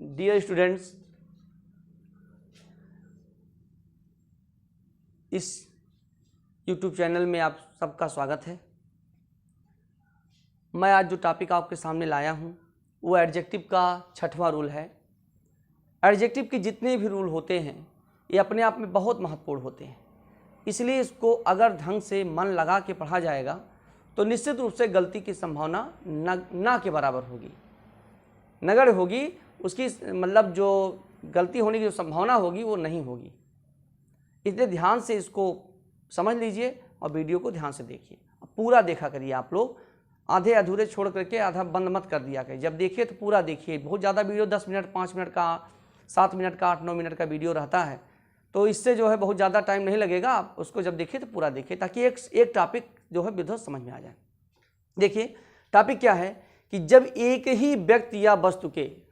Dear students, इस YouTube channel में आप सबका स्वागत है। मैं आज जो टॉपिक आपके सामने लाया हूँ वो एडजेक्टिव का 6वां रूल है। एडजेक्टिव के जितने भी रूल होते हैं ये अपने आप में बहुत महत्वपूर्ण होते हैं, इसलिए इसको अगर ढंग से मन लगा के पढ़ा जाएगा तो निश्चित रूप से गलती की संभावना ना के बराबर होगी, नगण्य होगी। उसकी मतलब जो गलती होने की जो संभावना होगी वो नहीं होगी। इसलिए ध्यान से इसको समझ लीजिए और वीडियो को ध्यान से देखिए, पूरा देखा करिए। आप लोग आधे अधूरे छोड़ करके आधा बंद मत कर दिया करिए। जब देखिए तो पूरा देखिए। बहुत ज़्यादा वीडियो 10 मिनट, 5 मिनट का, 7 मिनट का, 8-9 मिनट का वीडियो रहता है, तो इससे जो है बहुत ज़्यादा टाइम नहीं लगेगा। आप उसको जब देखिए तो पूरा देखिए, ताकि एक टॉपिक जो है विधिवत समझ में आ जाए। देखिए टॉपिक क्या है कि जब एक ही व्यक्ति या वस्तु के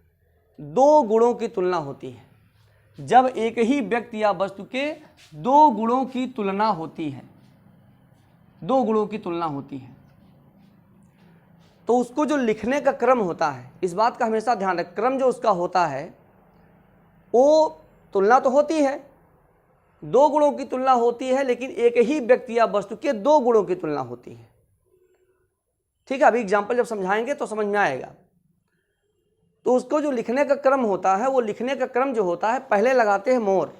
दो गुणों की तुलना होती है, जब एक ही व्यक्ति या वस्तु के दो गुणों की तुलना होती है, दो गुणों की तुलना होती है, तो उसको जो लिखने का क्रम होता है, इस बात का हमेशा ध्यान रखें। क्रम जो उसका होता है वो तुलना तो होती है, दो गुणों की तुलना होती है, लेकिन एक ही व्यक्ति या वस्तु के दो गुणों की तुलना होती है। ठीक है, अभी एग्जाम्पल जब समझाएंगे तो समझ में आएगा। तो उसको जो लिखने का क्रम होता है, वो लिखने का क्रम जो होता है, पहले लगाते हैं मोर,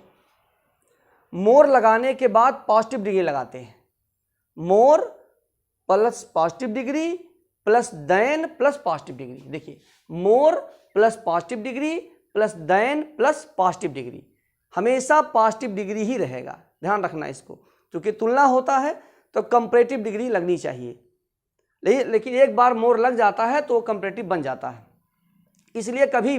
मोर लगाने के बाद पॉजिटिव डिग्री लगाते हैं। More plus positive degree plus than plus positive degree. देखिए, more plus positive degree plus than plus positive degree, हमेशा पॉजिटिव डिग्री ही रहेगा। ध्यान रखना इसको, क्योंकि तुलना होता है तो कंपैरेटिव डिग्री लगनी चाहिए, लेकिन एक बार मोर लग जाता है तो कंपैरेटिव बन जाता है। इसलिए कभी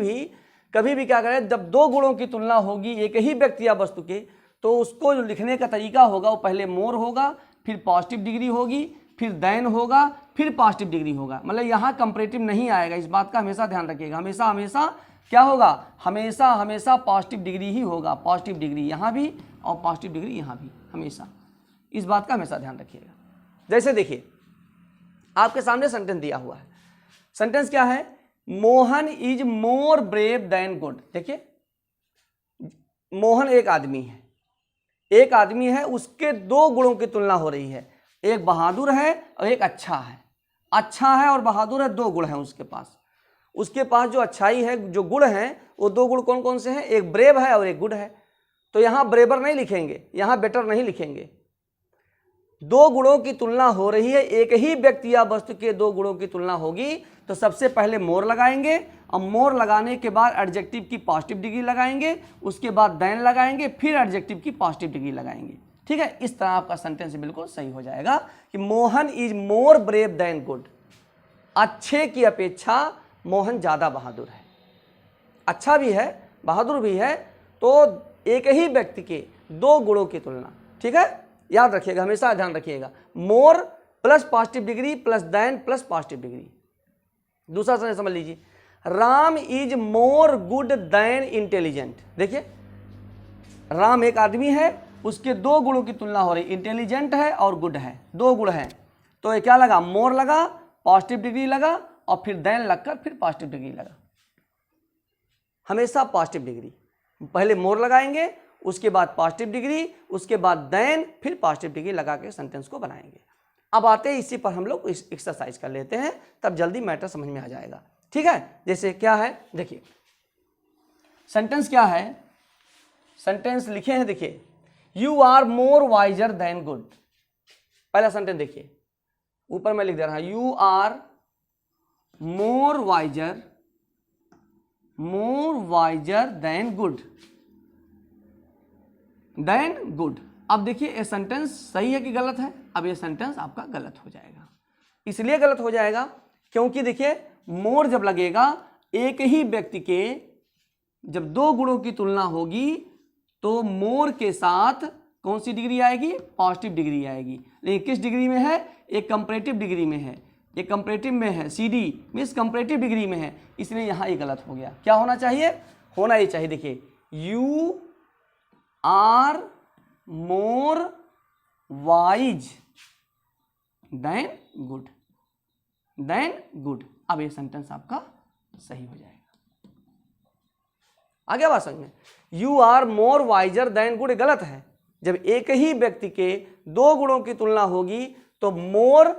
भी क्या करें, जब दो गुणों की तुलना होगी एक ही व्यक्ति या वस्तु के, तो उसको जो लिखने का तरीका होगा वो पहले मोर होगा, फिर पॉजिटिव डिग्री होगी, फिर देन होगा, फिर पॉजिटिव डिग्री होगा। मतलब यहाँ कंपैरेटिव नहीं आएगा। इस बात का हमेशा ध्यान रखिएगा। हमेशा क्या होगा, हमेशा पॉजिटिव डिग्री ही होगा। पॉजिटिव डिग्री यहाँ भी और पॉजिटिव डिग्री यहाँ भी, हमेशा। इस बात का हमेशा ध्यान रखिएगा। जैसे देखिए, आपके सामने सेंटेंस दिया हुआ है। सेंटेंस क्या है, Mohan is more brave than good. देखिए, मोहन एक आदमी है, उसके दो गुणों की तुलना हो रही है। एक बहादुर है और एक अच्छा है। अच्छा है और बहादुर है, दो गुण हैं उसके पास जो अच्छाई है, जो गुण हैं, वो दो गुण कौन कौन से हैं, एक ब्रेव है और एक गुड है। तो यहाँ ब्रेवर नहीं लिखेंगे, यहाँ बेटर नहीं लिखेंगे। दो गुणों की तुलना हो रही है, एक ही व्यक्ति या वस्तु के दो गुणों की तुलना होगी, तो सबसे पहले मोर लगाएंगे, और मोर लगाने के बाद एडजेक्टिव की पॉजिटिव डिग्री लगाएंगे, उसके बाद देन लगाएंगे, फिर एडजेक्टिव की पॉजिटिव डिग्री लगाएंगे। ठीक है, इस तरह आपका सेंटेंस बिल्कुल सही हो जाएगा कि Mohan is more brave than good. अच्छे की अपेक्षा मोहन ज्यादा बहादुर है। अच्छा भी है, बहादुर भी है, तो एक ही व्यक्ति के दो गुणों की तुलना। ठीक है, याद रखिएगा, हमेशा ध्यान रखिएगा। More plus positive degree plus than plus positive degree. दूसरा सेंटेंस समझ लीजिए, Ram is more good than intelligent. देखिए, राम एक आदमी है, उसके दो गुणों की तुलना हो रही, इंटेलिजेंट है और गुड है, दो गुण है। तो ये क्या लगा, मोर लगा, पॉजिटिव डिग्री लगा, और फिर देन लगकर फिर पॉजिटिव डिग्री लगा। हमेशा पॉजिटिव डिग्री, पहले मोर लगाएंगे, उसके बाद पॉजिटिव डिग्री, उसके बाद देन, फिर पॉजिटिव डिग्री लगा के सेंटेंस को बनाएंगे। अब आते हैं इसी पर हम लोग इस एक्सरसाइज कर लेते हैं, तब जल्दी मैटर समझ में आ जाएगा। ठीक है, जैसे क्या है, देखिए सेंटेंस क्या है, सेंटेंस लिखे हैं, देखिए, you are more wiser than good. पहला सेंटेंस देखिए, ऊपर मैं लिख दे रहा हूं, you are more wiser than good. अब देखिए, ये सेंटेंस सही है कि गलत है। अब ये सेंटेंस आपका गलत हो जाएगा। इसलिए गलत हो जाएगा क्योंकि देखिए, मोर जब लगेगा, एक ही व्यक्ति के जब दो गुणों की तुलना होगी, तो मोर के साथ कौन सी डिग्री आएगी, पॉजिटिव डिग्री आएगी। लेकिन किस डिग्री में है, एक कंपैरेटिव डिग्री में है, एक कंपैरेटिव में है, CD मीन्स कंपैरेटिव डिग्री में है, इसलिए यहाँ ये गलत हो गया। क्या होना चाहिए, होना ये चाहिए, देखिए, you are more wise than good. अब ये सेंटेंस आपका सही हो जाएगा। आगे बात समझ में। You are more wiser than good गलत है। जब एक ही व्यक्ति के दो गुणों की तुलना होगी तो more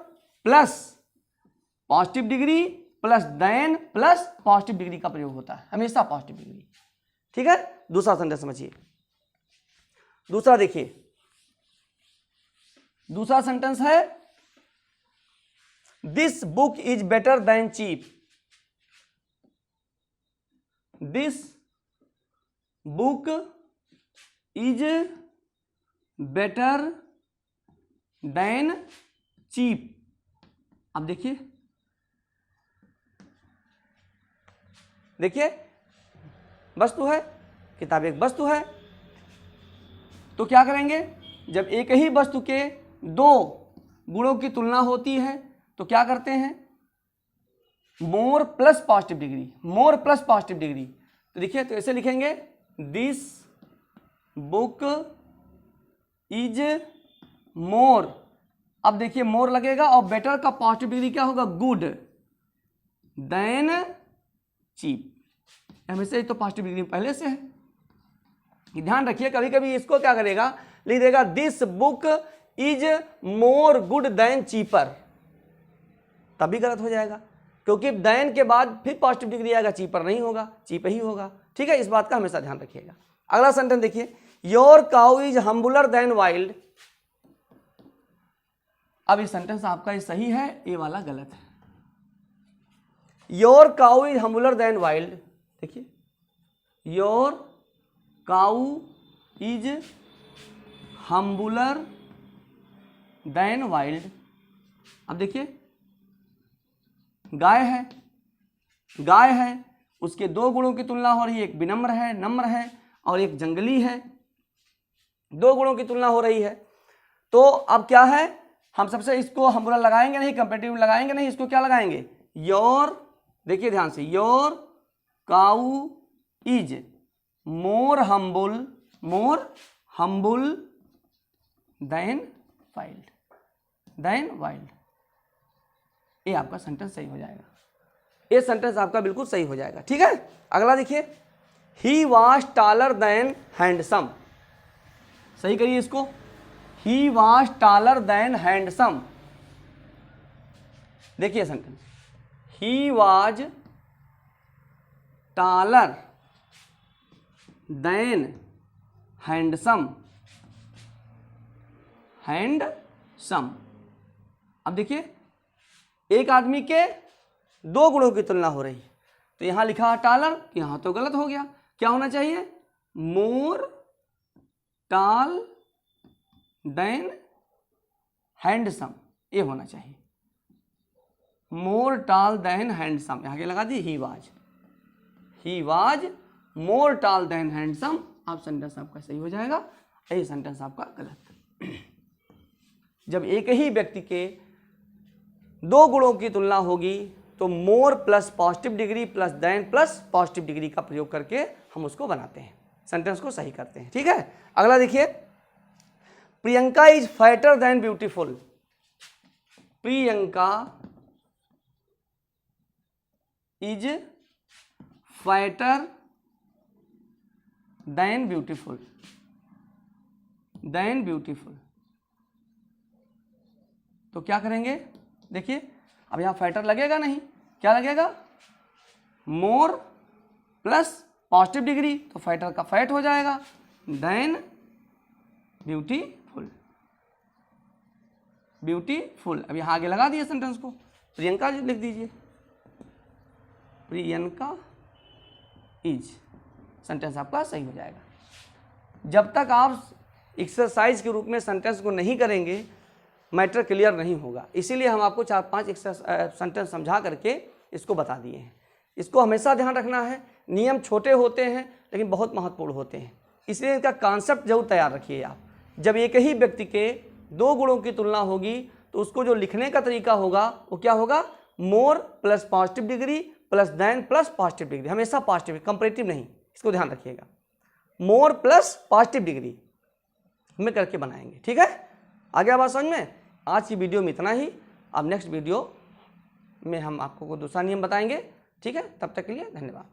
plus positive degree plus than plus positive degree का प्रयोग होता है, हमेशा पॉजिटिव डिग्री। ठीक है, दूसरा सेंटेंस समझिए। दूसरा देखिए, दूसरा सेंटेंस है this book is better than cheap. This book is better than cheap. अब देखिए, देखिए वस्तु है, किताब एक वस्तु है, तो क्या करेंगे, जब एक ही वस्तु के दो गुणों की तुलना होती है तो क्या करते हैं, मोर प्लस पॉजिटिव डिग्री, मोर प्लस पॉजिटिव डिग्री। तो देखिए, तो ऐसे लिखेंगे दिस बुक इज मोर। अब देखिए मोर लगेगा और बेटर का पॉजिटिव डिग्री क्या होगा, गुड देन चीप। हमेशा तो पॉजिटिव डिग्री पहले से है, ध्यान रखिए। कभी कभी इसको क्या करेगा, लिख देगा this book is more good than cheaper, तभी गलत हो जाएगा, क्योंकि देन के बाद फिर पॉजिटिव डिग्री आएगा, चीपर नहीं होगा, चीप ही होगा। ठीक है, इस बात का हमेशा ध्यान रखिएगा। अगला सेंटेंस देखिए, your cow is humbler than wild. अब ये सेंटेंस आपका ये सही है, ये वाला गलत है। Your cow is humbler than wild, देखिए your cow is humbler than wild. अब देखिए गाय है, गाय है, उसके दो गुणों की तुलना हो रही है, एक विनम्र है, नम्र है, और एक जंगली है, दो गुणों की तुलना हो रही है। तो अब क्या है, हम सबसे इसको हम्बुलर लगाएंगे नहीं, कंपेटिटिव लगाएंगे नहीं, इसको क्या लगाएंगे, योर, देखिए ध्यान से, your cow is more humble, more humble than wild, than wild. ये आपका सेंटेंस सही हो जाएगा, ये सेंटेंस आपका बिल्कुल सही हो जाएगा। ठीक है, अगला देखिए, he was taller than handsome. सही करिए इसको, he was taller than handsome. देखिए sentence, he was taller than handsome, handsome. अब देखिए एक आदमी के दो गुणों की तुलना हो रही है, तो यहां लिखा है टॉलर, यहां तो गलत हो गया, क्या होना चाहिए, मोर टॉल देन हैंडसम, ये होना चाहिए, मोर टॉल देन हैंडसम। यहां के लगा दी he was more tall than handsome. आप सेंटेंस आपका सही हो जाएगा, ये सेंटेंस आपका गलत। जब एक ही व्यक्ति के दो गुणों की तुलना होगी तो more plus positive degree plus than plus positive degree का प्रयोग करके हम उसको बनाते हैं, सेंटेंस को सही करते हैं। ठीक है, अगला देखिए, Priyanka is fatter than beautiful. Priyanka is fatter than beautiful, than beautiful. तो क्या करेंगे, देखिए अब यहां फैटर लगेगा नहीं, क्या लगेगा, मोर प्लस पॉजिटिव डिग्री, तो फैटर का फैट हो जाएगा, देन ब्यूटीफुल, ब्यूटीफुल। अब यहां आगे लगा दिए सेंटेंस को, प्रियंका लिख दीजिए, प्रियंका इज, सेंटेंस आपका सही हो जाएगा। जब तक आप एक्सरसाइज के रूप में सेंटेंस को नहीं करेंगे मैटर क्लियर नहीं होगा, इसीलिए हम आपको 4-5 सेंटेंस समझा करके इसको बता दिए हैं। इसको हमेशा ध्यान रखना है, नियम छोटे होते हैं लेकिन बहुत महत्वपूर्ण होते हैं, इसलिए इनका कॉन्सेप्ट जरूर तैयार रखिए आप। जब एक ही व्यक्ति के दो गुणों की तुलना होगी तो उसको जो लिखने का तरीका होगा वो क्या होगा, more plus positive degree plus than plus positive degree, हमेशा पॉजिटिव, कंपैरेटिव नहीं, इसको ध्यान रखिएगा। मोर प्लस पॉजिटिव डिग्री में करके बनाएंगे। ठीक है, आगे आवाज समझ में। आज की वीडियो में इतना ही, अब नेक्स्ट वीडियो में हम आपको दूसरा नियम बताएंगे। ठीक है, तब तक के लिए धन्यवाद।